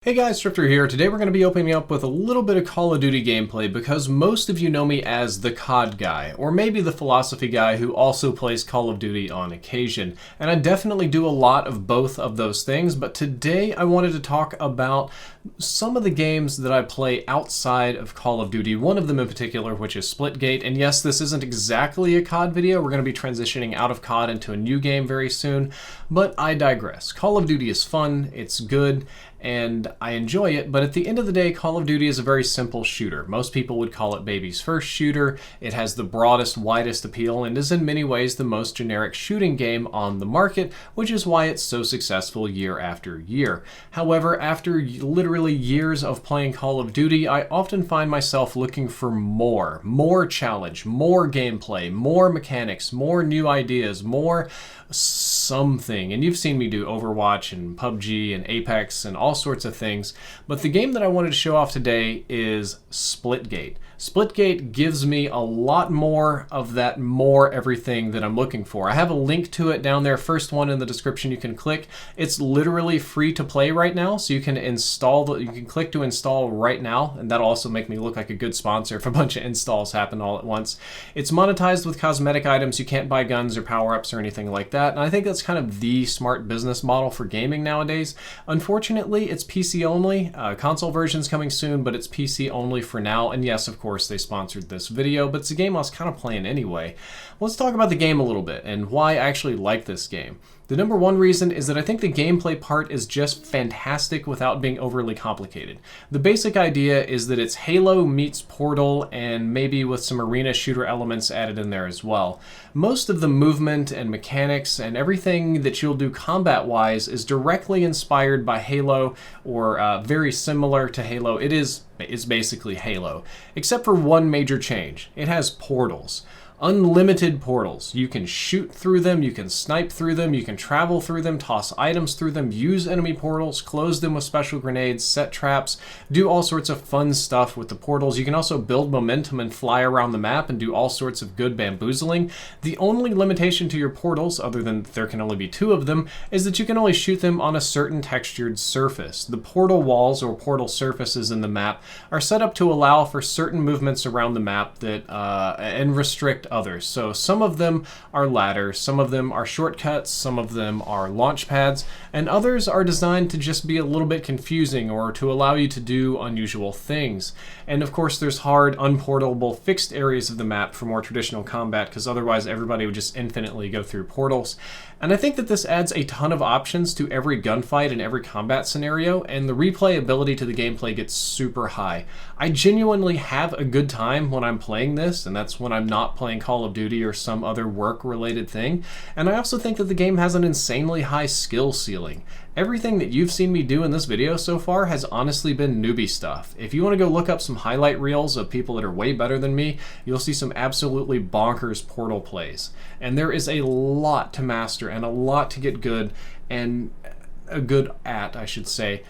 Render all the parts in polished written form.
Hey guys, Drifter here. Today we're going to be opening up with a little bit of Call of Duty gameplay because most of you know me as the CoD guy, or maybe the philosophy guy who also plays Call of Duty on occasion. And I definitely do a lot of both of those things, but today I wanted to talk about some of the games that I play outside of Call of Duty, one of them in particular, which is Splitgate. And yes, this isn't exactly a CoD video. We're going to be transitioning out of CoD into a new game very soon, but I digress. Call of Duty is fun, it's good, and I enjoy it, but at the end of the day, Call of Duty is a very simple shooter. Most people would call it baby's first shooter. It has the broadest, widest appeal, and is in many ways the most generic shooting game on the market, which is why it's so successful year after year. However, after literally years of playing Call of Duty, I often find myself looking for more challenge, more gameplay, more mechanics, more new ideas, more something. And you've seen me do Overwatch and PUBG and Apex and all sorts of things, but the game that I wanted to show off today is Splitgate. Splitgate gives me a lot more of that more everything that I'm looking for. I have a link to it down there, first one in the description you can click. It's literally free to play right now, so you can you can click to install right now, and that'll also make me look like a good sponsor if a bunch of installs happen all at once. It's monetized with cosmetic items. You can't buy guns or power-ups or anything like that, and I think that's kind of the smart business model for gaming nowadays. Unfortunately, it's PC only. Console version's coming soon, but it's PC only for now, and yes, of course, they sponsored this video, but it's a game I was kind of playing anyway. Let's talk about the game a little bit and why I actually like this game. The number one reason is that I think the gameplay part is just fantastic without being overly complicated. The basic idea is that it's Halo meets Portal and maybe with some arena shooter elements added in there as well. Most of the movement and mechanics and everything that you'll do combat-wise is directly inspired by Halo or very similar to Halo. It's basically Halo, except for one major change. It has portals. Unlimited portals. You can shoot through them, you can snipe through them, you can travel through them, toss items through them, use enemy portals, close them with special grenades, set traps, do all sorts of fun stuff with the portals. You can also build momentum and fly around the map and do all sorts of good bamboozling. The only limitation to your portals, other than there can only be 2 of them, is that you can only shoot them on a certain textured surface. The portal walls or portal surfaces in the map are set up to allow for certain movements around the map that and restrict others. So some of them are ladders, some of them are shortcuts, some of them are launch pads, and others are designed to just be a little bit confusing or to allow you to do unusual things. And of course there's hard, unportable, fixed areas of the map for more traditional combat, because otherwise everybody would just infinitely go through portals. And I think that this adds a ton of options to every gunfight and every combat scenario, and the replayability to the gameplay gets super high. I genuinely have a good time when I'm playing this, and that's when I'm not playing Call of Duty or some other work-related thing. And I also think that the game has an insanely high skill ceiling. Everything that you've seen me do in this video so far has honestly been newbie stuff. If you want to go look up some highlight reels of people that are way better than me, you'll see some absolutely bonkers Portal plays. And there is a lot to master and a lot to get good at, I should say.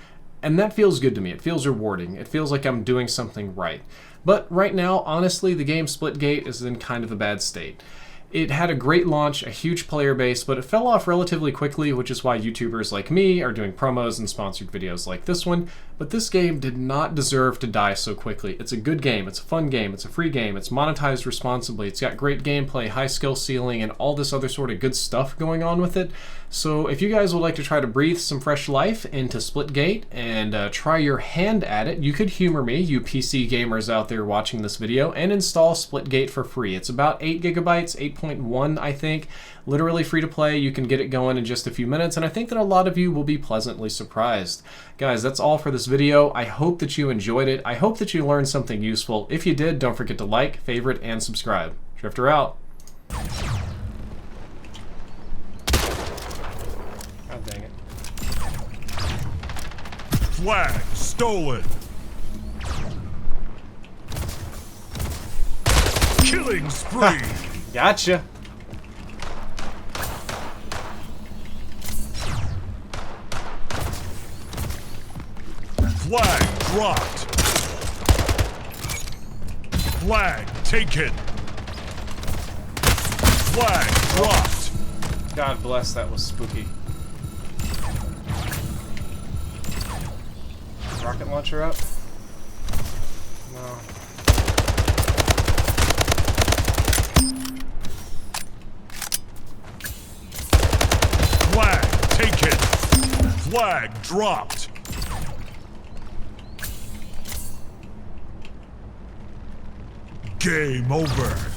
And that feels good to me. It feels rewarding. It feels like I'm doing something right. But right now, honestly, the game Splitgate is in kind of a bad state. It had a great launch, a huge player base, but it fell off relatively quickly, which is why YouTubers like me are doing promos and sponsored videos like this one. But this game did not deserve to die so quickly. It's a good game, it's a fun game, it's a free game, it's monetized responsibly, it's got great gameplay, high skill ceiling, and all this other sort of good stuff going on with it. So if you guys would like to try to breathe some fresh life into Splitgate and try your hand at it, you could humor me, you PC gamers out there watching this video, and install Splitgate for free. It's about 8 gigabytes, 8.1 I think, literally free to play. You can get it going in just a few minutes, and I think that a lot of you will be pleasantly surprised. Guys, that's all for this video. I hope that you enjoyed it. I hope that you learned something useful. If you did, don't forget to like, favorite, and subscribe. Drifter out. God dang it. Flag stolen. Killing spree. Gotcha. Flag dropped. Flag taken. Flag dropped. God bless, that was spooky. rocket launcher up? No. Flag taken. Flag dropped. Game over.